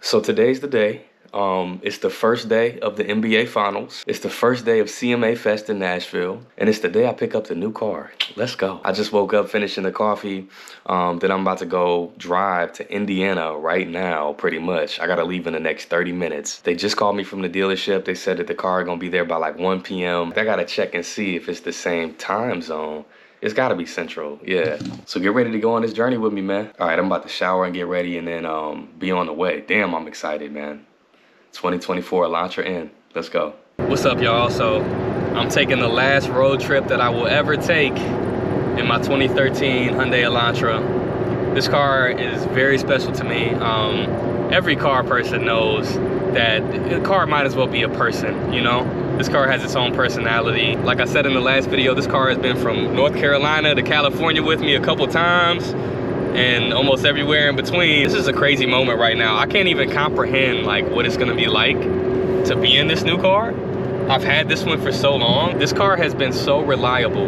So today's the day. It's the first day of the NBA Finals. It's the first day of CMA Fest in Nashville. And it's the day I pick up the new car. Let's go. I just woke up finishing the coffee. Then I'm about to go drive to Indiana right now, pretty much. I gotta leave in the next 30 minutes. They just called me from the dealership. They said that the car is gonna be there by like 1 p.m. I gotta check and see if it's the same time zone. It's gotta be central, yeah. So get ready to go on this journey with me, man. All right, I'm about to shower and get ready and then be on the way. Damn, I'm excited, man. 2024 Elantra N. Let's go. What's up, y'all? So I'm taking the last road trip that I will ever take in my 2013 Hyundai Elantra. This car is very special to me. Every car person knows that a car might as well be a person, you know? This car has its own personality. Like I said in the last video, this car has been from North Carolina to California with me a couple times and almost everywhere in between. This is a crazy moment right now. I can't even comprehend like what it's gonna be like to be in this new car. I've had this one for so long. This car has been so reliable.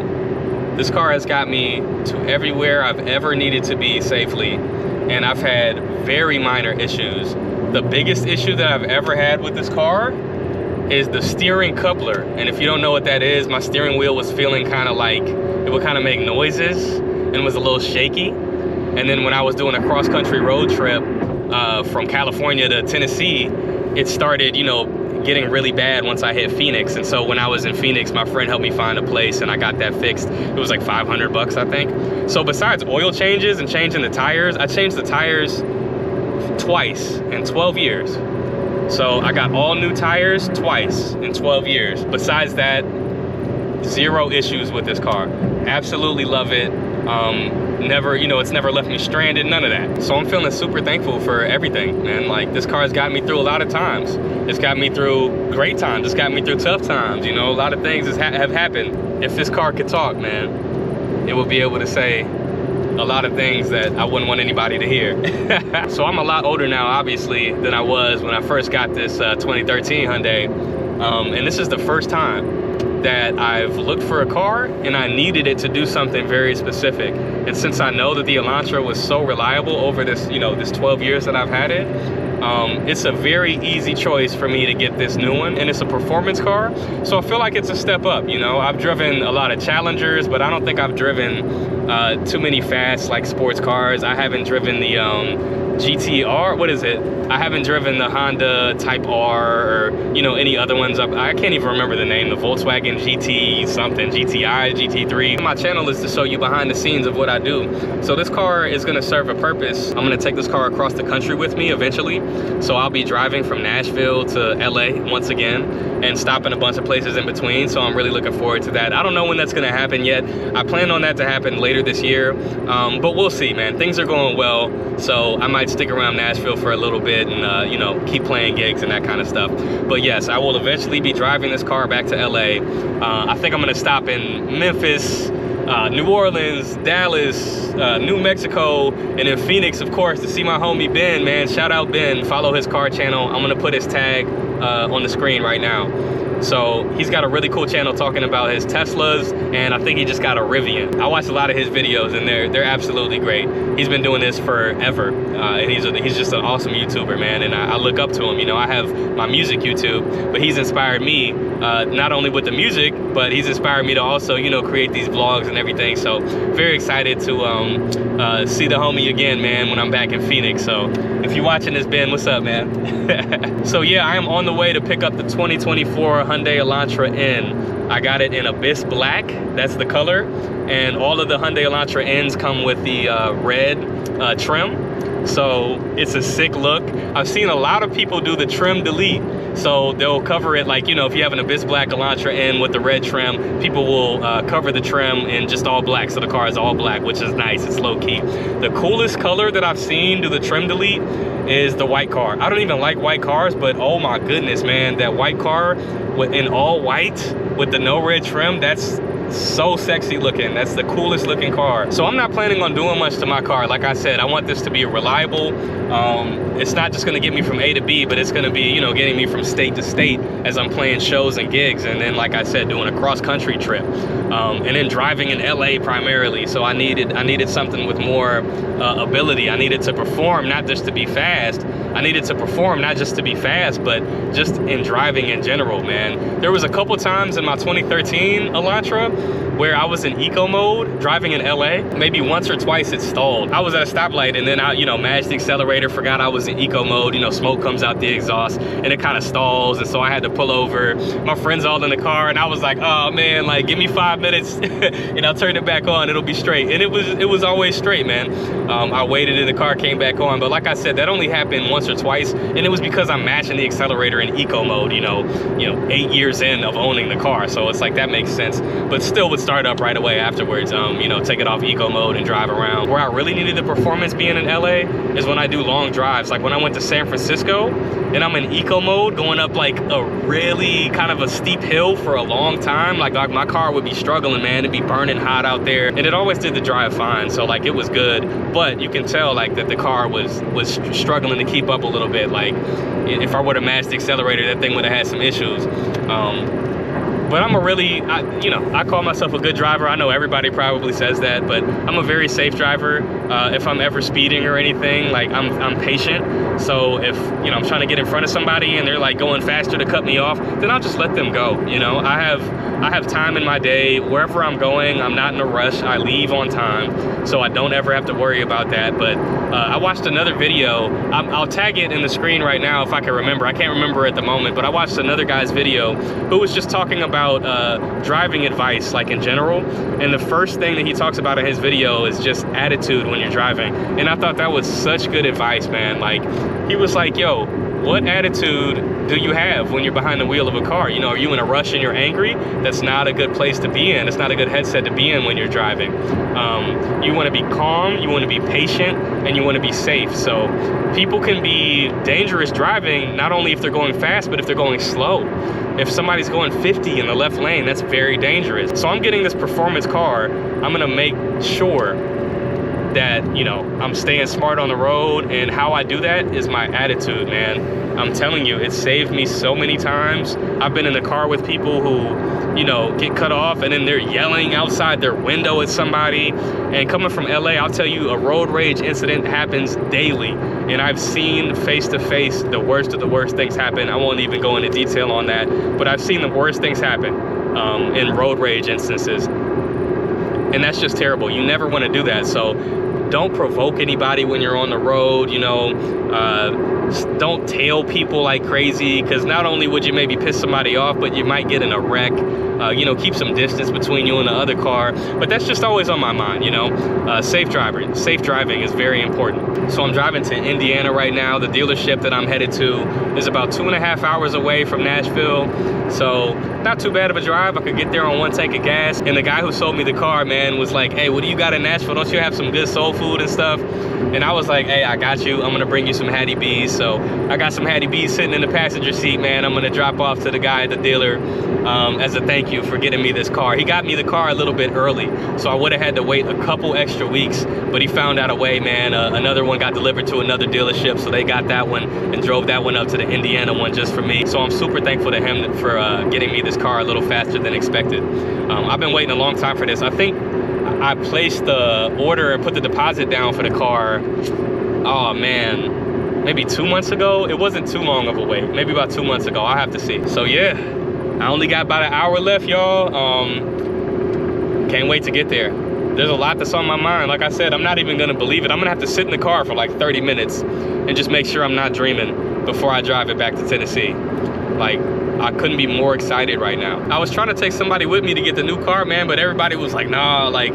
This car has got me to everywhere I've ever needed to be safely, and I've had very minor issues. The biggest issue that I've ever had with this car is the steering coupler. And if you don't know what that is, my steering wheel was feeling kind of like, it would kind of make noises and was a little shaky. And then when I was doing a cross-country road trip from California to Tennessee, it started, you know, getting really bad once I hit Phoenix. And so when I was in Phoenix, my friend helped me find a place and I got that fixed. It was like 500 bucks, I think. So besides oil changes and changing the tires, I changed the tires twice in 12 years. So I got all new tires twice in 12 years. Besides that, zero issues with this car. Absolutely love it. Never, you know, it's never left me stranded, none of that. So I'm feeling super thankful for everything, man. Like, this car has got me through a lot of times. It's got me through great times. It's got me through tough times. You know, a lot of things have happened. If this car could talk, man, it would be able to say a lot of things that I wouldn't want anybody to hear. So I'm a lot older now, obviously, than I was when I first got this 2013 Hyundai. And this is the first time that I've looked for a car and I needed it to do something very specific. And since I know that the Elantra was so reliable over this, you know, this 12 years that I've had it, it's a very easy choice for me to get this new one, and it's a performance car, so I feel like it's a step up. You know, I've driven a lot of Challengers, but I don't think I've driven too many fast like sports cars. I haven't driven the GTR, what is it? I haven't driven the Honda Type R or, you know, any other ones. I can't even remember the name, the Volkswagen GT something, GTI, GT3. My channel is to show you behind the scenes of what I do. So this car is gonna serve a purpose. I'm gonna take this car across the country with me eventually. So I'll be driving from Nashville to LA once again and stopping a bunch of places in between. So I'm really looking forward to that. I don't know when that's gonna happen yet. I plan on that to happen later this year, but we'll see, man. Things are going well. So I might stick around Nashville for a little bit and you know, keep playing gigs and that kind of stuff. But yes, I will eventually be driving this car back to LA. I think I'm gonna stop in Memphis, New Orleans, Dallas, New Mexico, and then Phoenix, of course, to see my homie Ben, man. Shout out Ben, follow his car channel. I'm gonna put his tag on the screen right now. So he's got a really cool channel talking about his Teslas, and I think he just got a Rivian. I watch a lot of his videos and they're absolutely great. He's been doing this forever, and he's just an awesome YouTuber, man, and I look up to him. You know, I have my music YouTube, but he's inspired me not only with the music, but he's inspired me to also, you know, create these vlogs and everything. So very excited to see the homie again, man, when I'm back in Phoenix. So if you're watching this, Ben, what's up, man? So yeah, I am on the way to pick up the 2024 Hyundai Elantra N. I got it in Abyss Black, that's the color, and all of the Hyundai Elantra Ns come with the red trim. So it's a sick look. I've seen a lot of people do the trim delete. So they'll cover it like, you know, if you have an Abyss Black Elantra N with the red trim, people will cover the trim in just all black. So the car is all black, which is nice, it's low key. The coolest color that I've seen do the trim delete is the white car. I don't even like white cars, but oh my goodness, man, that white car in all white with the no red trim, that's so sexy looking. That's the coolest looking car. So I'm not planning on doing much to my car. Like I said, I want this to be reliable. It's not just gonna get me from A to B, but it's gonna be, you know, getting me from state to state as I'm playing shows and gigs, and then, like I said, doing a cross-country trip, and then driving in LA primarily. So I needed something with more ability. I needed to perform, not just to be fast. I needed to perform, not just to be fast, but just in driving in general, man. There was a couple times in my 2013 Elantra where I was in eco mode driving in LA. Maybe once or twice it stalled. I was at a stoplight and then I, you know, mashed the accelerator, forgot I was in eco mode. You know, smoke comes out the exhaust and it kind of stalls. And so I had to pull over. My friend's all in the car and I was like, oh man, like give me 5 minutes and I'll turn it back on. It'll be straight. And it was always straight, man. I waited and the car came back on. But like I said, that only happened once or twice. And it was because I'm mashing the accelerator in eco mode, you know, 8 years in of owning the car. So it's like, that makes sense. But still would start up right away afterwards, you know, take it off eco mode and drive around. Where I really needed the performance being in LA is when I do long drives. Like when I went to San Francisco and I'm in eco mode going up like a really kind of a steep hill for a long time. Like my car would be struggling, man. It'd be burning hot out there. And it always did the drive fine. So like it was good, but you can tell like that the car was struggling to keep up a little bit. Like if I would have mashed the accelerator, that thing would have had some issues. But I'm a really, I call myself a good driver. I know everybody probably says that, but I'm a very safe driver. If I'm ever speeding or anything, like I'm patient. So if, I'm trying to get in front of somebody and they're like going faster to cut me off, then I'll just let them go. I have time in my day. Wherever I'm going, I'm not in a rush. I leave on time, so I don't ever have to worry about that. But I watched another video. I'll tag it in the screen right now if I can remember. I can't remember at the moment, but I watched another guy's video who was just talking about driving advice, like in general. And the first thing that he talks about in his video is just attitude when you're driving. And I thought that was such good advice, man. Like, he was like, yo, what attitude do you have when you're behind the wheel of a car? Are you in a rush and you're angry? That's not a good place to be in. It's not a good headset to be in when you're driving. You want to be calm, you want to be patient, and you want to be safe. So people can be dangerous driving, not only if they're going fast, but if they're going slow. If somebody's going 50 in the left lane, that's very dangerous. So I'm getting this performance car. I'm gonna make sure that, I'm staying smart on the road, and how I do that is my attitude, man. I'm telling you, it saved me so many times. I've been in the car with people who, get cut off and then they're yelling outside their window at somebody. And coming from LA, I'll tell you, a road rage incident happens daily. And I've seen face to face the worst of the worst things happen. I won't even go into detail on that, but I've seen the worst things happen in road rage instances. And that's just terrible. You never want to do that. So don't provoke anybody when you're on the road, don't tail people like crazy, because not only would you maybe piss somebody off, but you might get in a wreck. Keep some distance between you and the other car. But that's just always on my mind, safe driving is very important. So I'm driving to Indiana right now. The dealership that I'm headed to is about 2.5 hours away from Nashville. So not too bad of a drive. I could get there on one tank of gas. And the guy who sold me the car, man, was like, hey, what do you got in Nashville? Don't you have some good soul food and stuff? And I was like, hey, I got you. I'm gonna bring you some Hattie B's. So I got some Hattie B's sitting in the passenger seat, man. I'm gonna drop off to the guy at the dealer as a thank you for getting me this car. He got me the car a little bit early, so I would have had to wait a couple extra weeks, but he found out a way, man. Another one got delivered to another dealership, so they got that one and drove that one up to the Indiana one just for me. So I'm super thankful to him for getting me this car a little faster than expected. I've been waiting a long time for this. I think I placed the order and put the deposit down for the car, oh man, maybe 2 months ago. It wasn't too long of a wait, maybe about 2 months ago. I'll have to see. So yeah, I only got about an hour left, y'all. Can't wait to get there. There's a lot that's on my mind. Like I said, I'm not even gonna believe it. I'm gonna have to sit in the car for like 30 minutes and just make sure I'm not dreaming before I drive it back to Tennessee. Like, I couldn't be more excited right now. I was trying to take somebody with me to get the new car, man, but everybody was like, nah, like,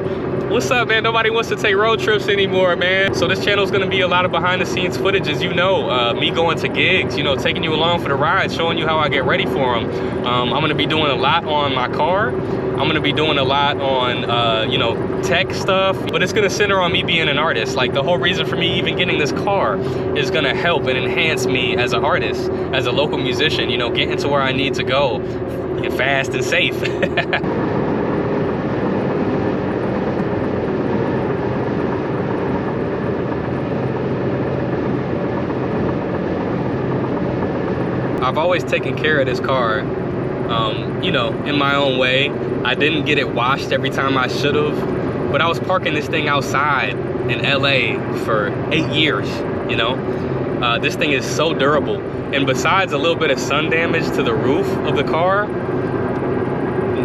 what's up, man? Nobody wants to take road trips anymore, man. So this channel is gonna be a lot of behind the scenes footage, as me going to gigs, taking you along for the ride, showing you how I get ready for them. I'm gonna be doing a lot on my car. I'm gonna be doing a lot on, tech stuff, but it's gonna center on me being an artist. Like, the whole reason for me even getting this car is gonna help and enhance me as an artist, as a local musician, getting to where I need to go fast and safe. I've always taken care of this car, in my own way. I didn't get it washed every time I should have, but I was parking this thing outside in LA for 8 years, This thing is so durable. And besides a little bit of sun damage to the roof of the car,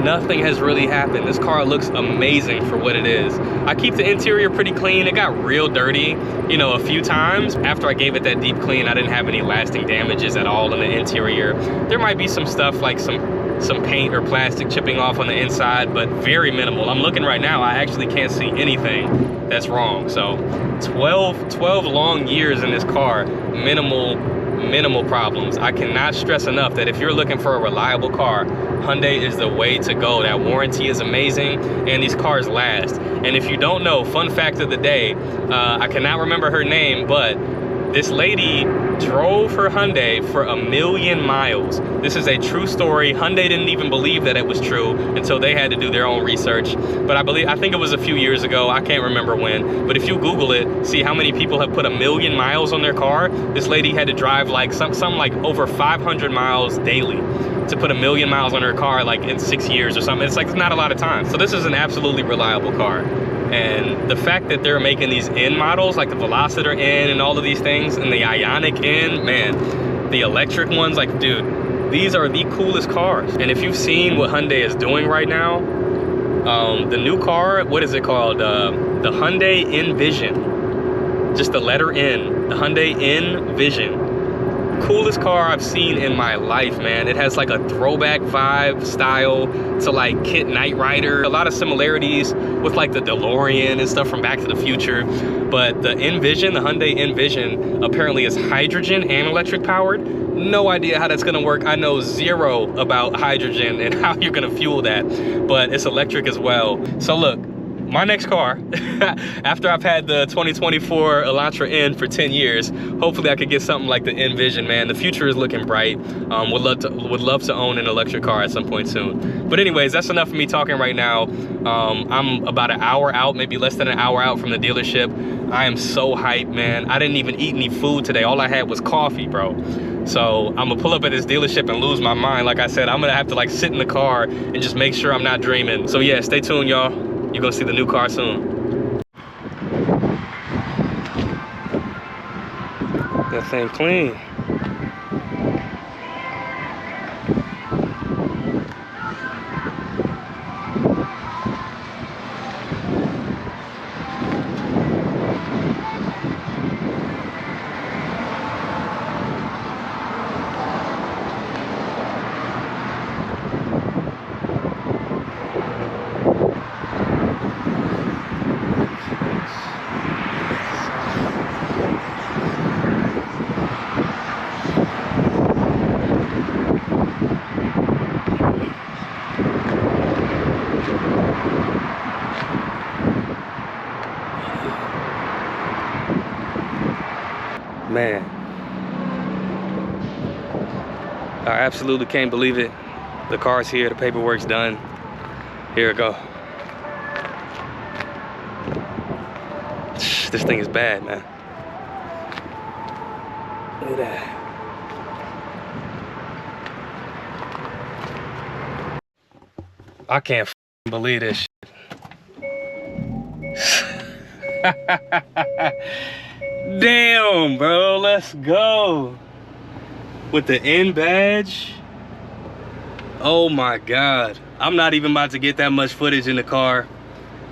nothing has really happened. This car looks amazing for what it is. I keep the interior pretty clean. It got real dirty, you know, a few times. After I gave it that deep clean, I didn't have any lasting damages at all in the interior. There might be some stuff like some paint or plastic chipping off on the inside, but very minimal. I'm looking right now, I actually can't see anything that's wrong. So 12 long years in this car, minimal problems. I cannot stress enough that if you're looking for a reliable car, Hyundai is the way to go. That warranty is amazing, and these cars last. And if you don't know, fun fact of the day, I cannot remember her name, but this lady drove her Hyundai for 1 million miles. This is a true story. Hyundai didn't even believe that it was true until they had to do their own research. But I think it was a few years ago. I can't remember when. But if you Google it, see how many people have put 1 million miles on their car. This lady had to drive like something like over 500 miles daily to put 1 million miles on her car, like in 6 years or something. It's like, it's not a lot of time. So this is an absolutely reliable car. And the fact that they're making these N models, like the Veloster N and all of these things, and the Ioniq N, man, the electric ones, like, dude, these are the coolest cars. And if you've seen what Hyundai is doing right now, the new car, what is it called? The Hyundai Envision. Just the letter N, the Hyundai Envision. Coolest car I've seen in my life, man. It has like a throwback vibe style to like Kit Knight Rider. A lot of similarities with like the DeLorean and stuff from Back to the Future. But the Envision, the Hyundai Envision, apparently is hydrogen and electric powered. No idea how that's gonna work. I know zero about hydrogen and how you're gonna fuel that, but it's electric as well. So look, my next car, after I've had the 2024 Elantra N for 10 years, hopefully I could get something like the Envision, man. The future is looking bright. Would love to own an electric car at some point soon. But anyways, that's enough of me talking right now. I'm about an hour out, maybe less than an hour out from the dealership. I am so hyped, man. I didn't even eat any food today. All I had was coffee, bro. So I'm gonna pull up at this dealership and lose my mind. Like I said, I'm gonna have to like sit in the car and just make sure I'm not dreaming. So yeah, stay tuned, y'all. You're gonna see the new car soon. That thing clean. Man, I absolutely can't believe it. The car's here, the paperwork's done. Here we go. This thing is bad, man. Look at that. I can't believe this shit. Damn, bro, let's go. With the N badge. Oh my God. I'm not even about to get that much footage in the car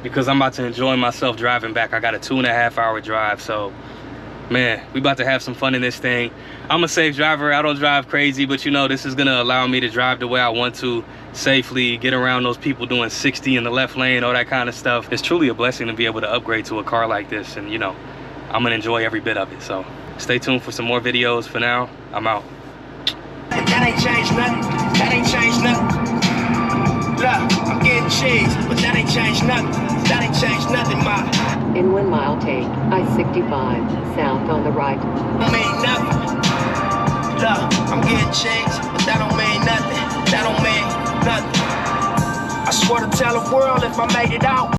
because I'm about to enjoy myself driving back. I got a 2.5 hour drive, so man, we about to have some fun in this thing. I'm a safe driver. I don't drive crazy, but you know, this is gonna allow me to drive the way I want to safely, get around those people doing 60 in the left lane, all that kind of stuff. It's truly a blessing to be able to upgrade to a car like this, and you know, I'm gonna enjoy every bit of it. So stay tuned for some more videos. For now, I'm out. That ain't changed nothing. That ain't changed nothing. Look, I'm getting cheese, but that ain't changed nothing. That ain't changed nothing, ma. In 1 mile, take I-65 south on the right. Don't mean nothing. Look, I'm getting cheese, but that don't mean nothing. That don't mean nothing. I swear to tell the world if I made it out.